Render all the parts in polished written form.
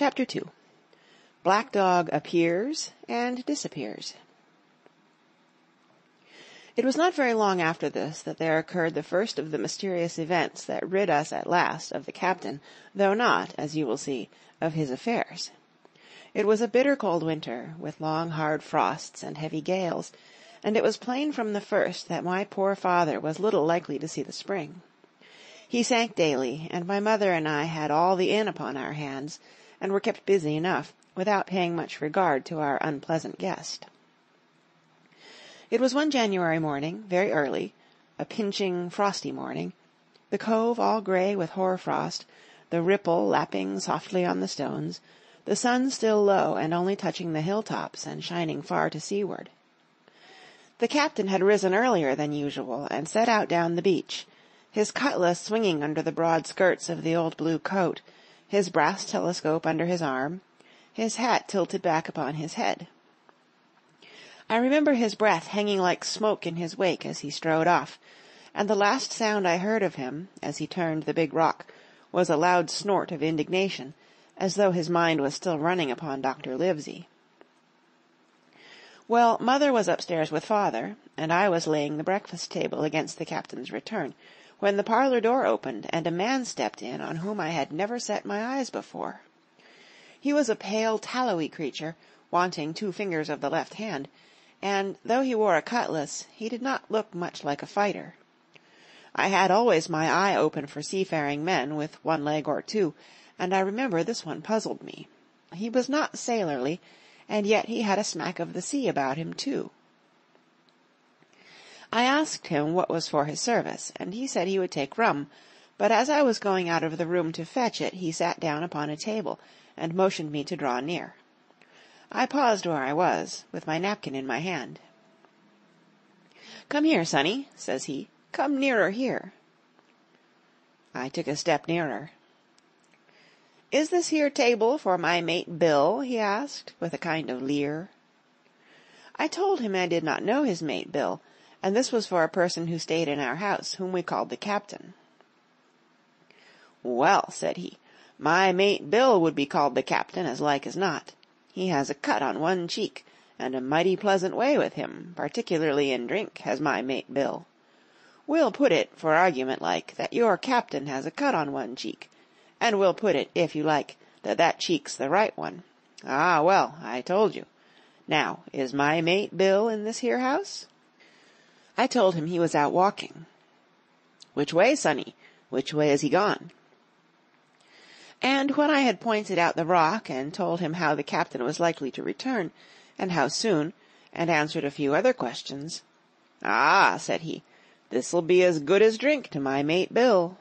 Chapter 2. Black Dog Appears and Disappears. It was not very long after this that there occurred the first of the mysterious events that rid us at last of the captain, though not, as you will see, of his affairs. It was a bitter cold winter, with long hard frosts and heavy gales, and it was plain from the first that my poor father was little likely to see the spring. He sank daily, and my mother and I had all the inn upon our hands, and were kept busy enough, without paying much regard to our unpleasant guest. It was one January morning, very early, a pinching, frosty morning, the cove all grey with hoar-frost, the ripple lapping softly on the stones, the sun still low and only touching the hill-tops and shining far to seaward. The captain had risen earlier than usual and set out down the beach, his cutlass swinging under the broad skirts of the old blue coat, his brass telescope under his arm, his hat tilted back upon his head. I remember his breath hanging like smoke in his wake as he strode off, and the last sound I heard of him, as he turned the big rock, was a loud snort of indignation, as though his mind was still running upon Dr. Livesey. Well, Mother was upstairs with Father, and I was laying the breakfast table against the captain's return, when the parlour door opened and a man stepped in on whom I had never set my eyes before. He was a pale, tallowy creature, wanting 2 fingers of the left hand, and, though he wore a cutlass, he did not look much like a fighter. I had always my eye open for seafaring men with 1 leg or 2, and I remember this one puzzled me. He was not sailorly, and yet he had a smack of the sea about him, too. I asked him what was for his service, and he said he would take rum, but as I was going out of the room to fetch it, he sat down upon a table, and motioned me to draw near. I paused where I was, with my napkin in my hand. "Come here, sonny," says he. "Come nearer here." I took a step nearer. "Is this here table for my mate Bill?" he asked, with a kind of leer. I told him I did not know his mate Bill, and this was for a person who stayed in our house, whom we called the captain. "Well," said he, "my mate Bill would be called the captain as like as not. He has a cut on 1 cheek, and a mighty pleasant way with him, particularly in drink, has my mate Bill. We'll put it, for argument like, that your captain has a cut on 1 cheek, and we'll put it, if you like, that that cheek's the right one. Ah, well, I told you. Now, is my mate Bill in this here house?" I told him he was out walking. "Which way, sonny? Which way is he gone?" And when I had pointed out the rock, and told him how the captain was likely to return, and how soon, and answered a few other questions, "Ah," said he, "this'll be as good as drink to my mate Bill."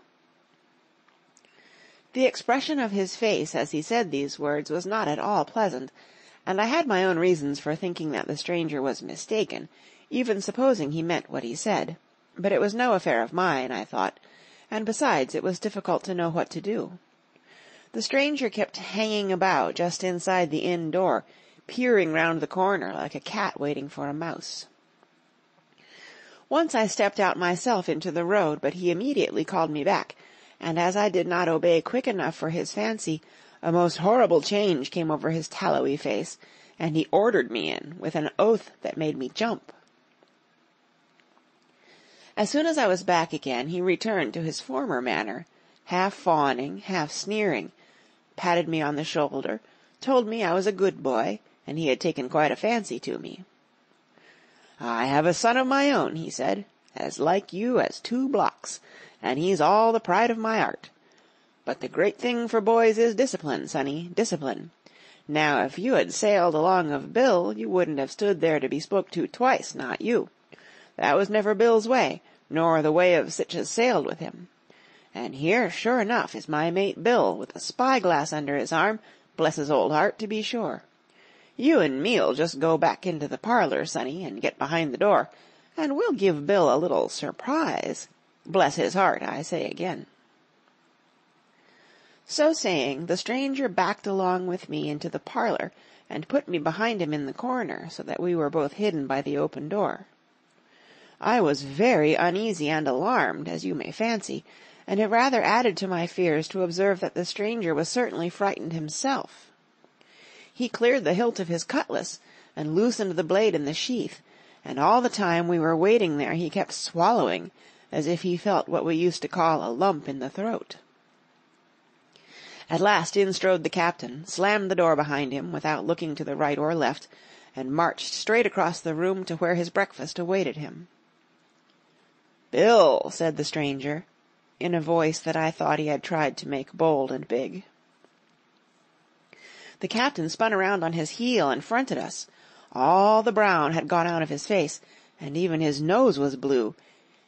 The expression of his face as he said these words was not at all pleasant, and I had my own reasons for thinking that the stranger was mistaken, even supposing he meant what he said, but it was no affair of mine, I thought, and besides it was difficult to know what to do. The stranger kept hanging about just inside the inn door, peering round the corner like a cat waiting for a mouse. Once I stepped out myself into the road, but he immediately called me back, and as I did not obey quick enough for his fancy, a most horrible change came over his tallowy face, and he ordered me in, with an oath that made me jump. As soon as I was back again, he returned to his former manner, half fawning, half sneering, patted me on the shoulder, told me I was a good boy, and he had taken quite a fancy to me. "I have a son of my own," he said, "as like you as 2 blocks, and he's all the pride of my art. But the great thing for boys is discipline, sonny, discipline. Now, if you had sailed along of Bill, you wouldn't have stood there to be spoke to twice, not you. That was never Bill's way, nor the way of sich as sailed with him. And here, sure enough, is my mate Bill, with a spy-glass under his arm, bless his old heart, to be sure. You and me'll just go back into the parlour, sonny, and get behind the door, and we'll give Bill a little surprise. Bless his heart, I say again." So saying, the stranger backed along with me into the parlour, and put me behind him in the corner, so that we were both hidden by the open door. I was very uneasy and alarmed, as you may fancy, and it rather added to my fears to observe that the stranger was certainly frightened himself. He cleared the hilt of his cutlass and loosened the blade in the sheath, and all the time we were waiting there he kept swallowing, as if he felt what we used to call a lump in the throat. At last in strode the captain, slammed the door behind him without looking to the right or left, and marched straight across the room to where his breakfast awaited him. "Bill," said the stranger, in a voice that I thought he had tried to make bold and big. The captain spun around on his heel and fronted us. All the brown had gone out of his face, and even his nose was blue.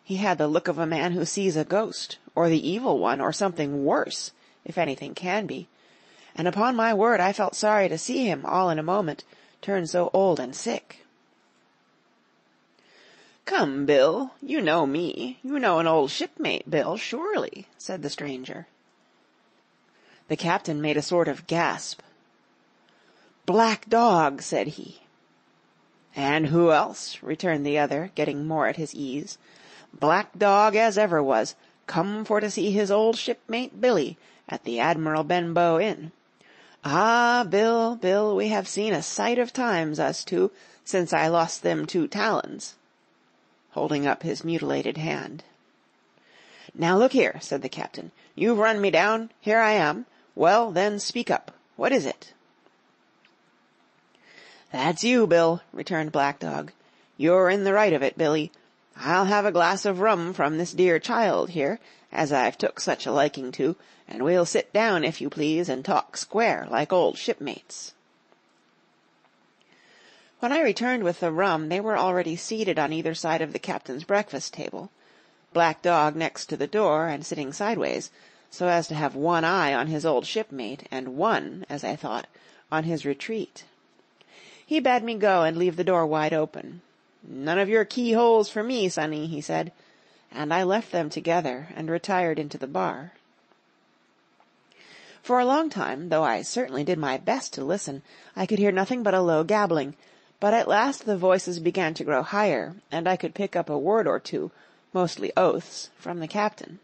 He had the look of a man who sees a ghost, or the evil one, or something worse, if anything can be, and upon my word I felt sorry to see him, all in a moment, turn so old and sick. "Come, Bill, you know me. You know an old shipmate, Bill, surely," said the stranger. The captain made a sort of gasp. "Black Dog," said he. "And who else?" returned the other, getting more at his ease. "Black Dog as ever was, come for to see his old shipmate Billy at the Admiral Benbow Inn. Ah, Bill, Bill, we have seen a sight of times, us two, since I lost them 2 talons," holding up his mutilated hand. "Now look here," said the captain. "You've run me down. Here I am. Well, then, speak up. What is it?" "That's you, Bill," returned Black Dog. "You're in the right of it, Billy. I'll have a glass of rum from this dear child here, as I've took such a liking to, and we'll sit down, if you please, and talk square, like old shipmates." When I returned with the rum, they were already seated on either side of the captain's breakfast table, Black Dog next to the door and sitting sideways, so as to have one eye on his old shipmate, and one, as I thought, on his retreat. He bade me go and leave the door wide open. "None of your keyholes for me, sonny," he said, and I left them together and retired into the bar. For a long time, though I certainly did my best to listen, I could hear nothing but a low gabbling, but at last the voices began to grow higher, and I could pick up a word or two, mostly oaths, from the captain.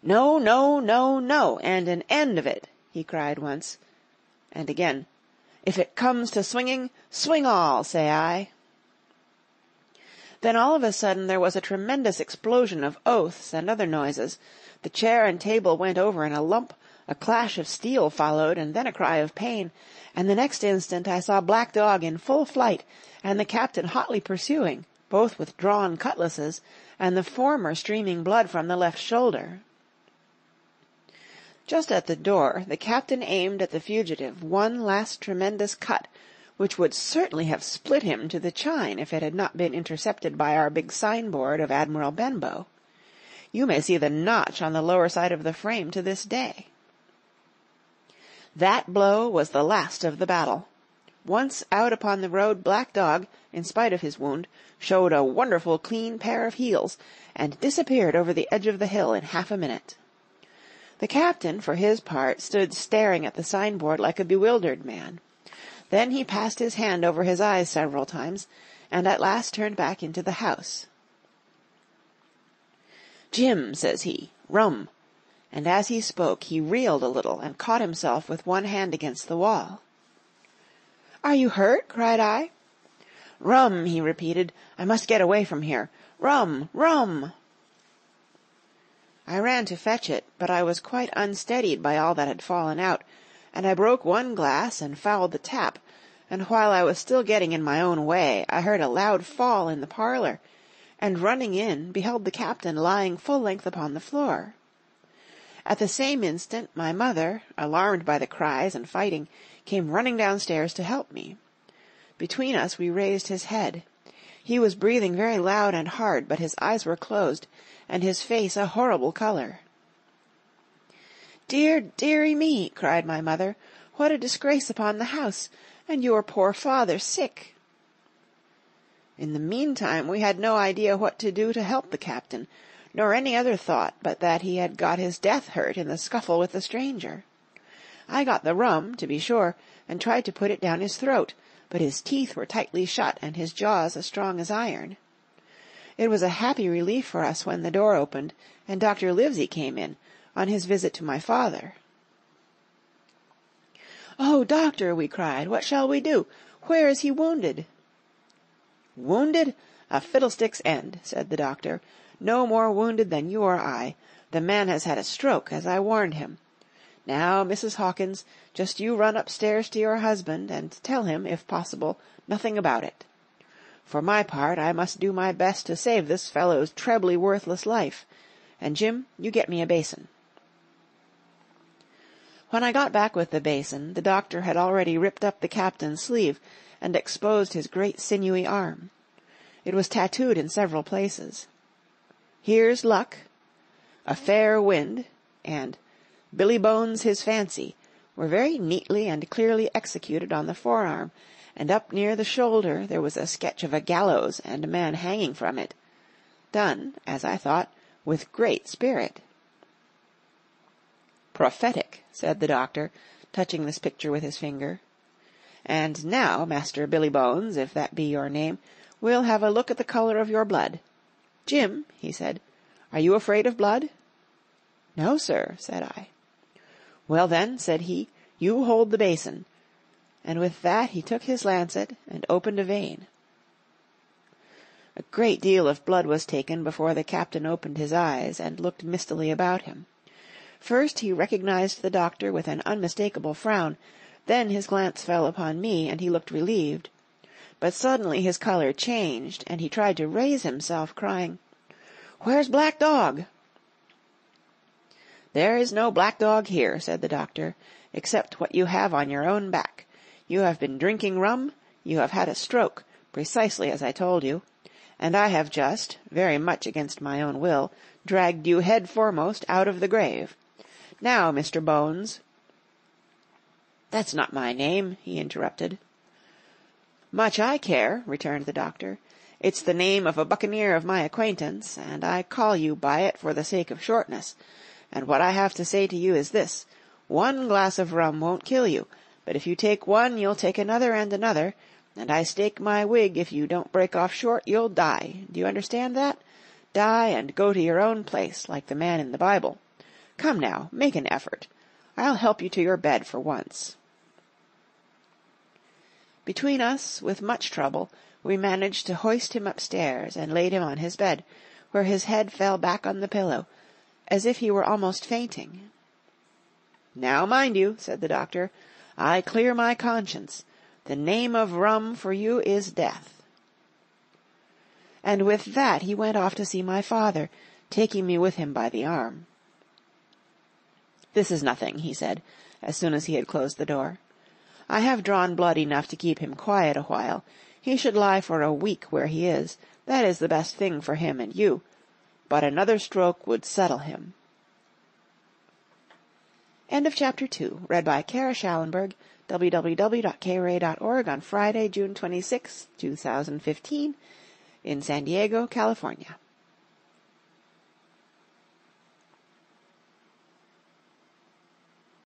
"No, no, no, no, and an end of it," he cried once, and again, "If it comes to swinging, swing all, say I." Then all of a sudden there was a tremendous explosion of oaths and other noises. The chair and table went over in a lump, a clash of steel followed, and then a cry of pain, and the next instant I saw Black Dog in full flight, and the captain hotly pursuing, both with drawn cutlasses, and the former streaming blood from the left shoulder. Just at the door, the captain aimed at the fugitive one last tremendous cut, which would certainly have split him to the chine if it had not been intercepted by our big signboard of Admiral Benbow. You may see the notch on the lower side of the frame to this day. That blow was the last of the battle. Once out upon the road, Black Dog, in spite of his wound, showed a wonderful clean pair of heels, and disappeared over the edge of the hill in half a minute. The captain, for his part, stood staring at the signboard like a bewildered man. Then he passed his hand over his eyes several times, and at last turned back into the house. "Jim," says he, "rum," and as he spoke he reeled a little and caught himself with one hand against the wall. "Are you hurt?" cried I. "Rum," he repeated. "I must get away from here. Rum, rum." I ran to fetch it, but I was quite unsteadied by all that had fallen out, and I broke one glass and fouled the tap, and while I was still getting in my own way, I heard a loud fall in the parlour, and running in, beheld the captain lying full length upon the floor. At the same instant my mother, alarmed by the cries and fighting, came running downstairs to help me. Between us we raised his head. He was breathing very loud and hard, but his eyes were closed, and his face a horrible colour. "Dear, dearie me," cried my mother, "what a disgrace upon the house, and your poor father sick." In the meantime we had no idea what to do to help the captain, nor any other thought but that he had got his death hurt in the scuffle with the stranger. I got the rum, to be sure, and tried to put it down his throat, but his teeth were tightly shut and his jaws as strong as iron. It was a happy relief for us when the door opened, and Dr. Livesey came in, on his visit to my father. "Oh, doctor," we cried, "what shall we do? Where is he wounded?" "Wounded? A fiddlestick's end," said the doctor. "No more wounded than you or I. The man has had a stroke, as I warned him. Now, Mrs. Hawkins, just you run upstairs to your husband, and tell him, if possible, nothing about it. For my part, I must do my best to save this fellow's trebly worthless life. And Jim, you get me a basin." When I got back with the basin, the doctor had already ripped up the captain's sleeve and exposed his great sinewy arm. It was tattooed in several places. "Here's luck," "A fair wind," and "Billy Bones his fancy" were very neatly and clearly executed on the forearm, and up near the shoulder there was a sketch of a gallows and a man hanging from it, done, as I thought, with great spirit. "Prophetic," said the doctor, touching this picture with his finger. "And now, Master Billy Bones, if that be your name, we'll have a look at the colour of your blood. Jim," he said, "are you afraid of blood?" "No, sir," said I. "Well then," said he, "you hold the basin." And with that he took his lancet and opened a vein. A great deal of blood was taken before the captain opened his eyes and looked mistily about him. First he recognized the doctor with an unmistakable frown, then his glance fell upon me, and he looked relieved. But suddenly his colour changed, and he tried to raise himself, crying, "Where's Black Dog?" "There is no black dog here," said the doctor, "except what you have on your own back. You have been drinking rum, you have had a stroke, precisely as I told you, and I have just, very much against my own will, dragged you head foremost out of the grave. Now, Mr. Bones—" "That's not my name," he interrupted. "Much I care," returned the doctor. "It's the name of a buccaneer of my acquaintance, and I call you by it for the sake of shortness. And what I have to say to you is this: one glass of rum won't kill you, but if you take one you'll take another and another, and I stake my wig if you don't break off short you'll die. Do you understand that? Die and go to your own place, like the man in the Bible. Come now, make an effort. I'll help you to your bed for once." Between us, with much trouble, we managed to hoist him upstairs and laid him on his bed, where his head fell back on the pillow, as if he were almost fainting. "Now mind you," said the doctor, "I clear my conscience. The name of rum for you is death." And with that he went off to see my father, taking me with him by the arm. "This is nothing," he said, as soon as he had closed the door. "I have drawn blood enough to keep him quiet a while. He should lie for a week where he is. That is the best thing for him and you. But another stroke would settle him." End of Chapter 2, read by Kara Schallenberg, www.kray.org, on Friday, June 26, 2015, in San Diego, California.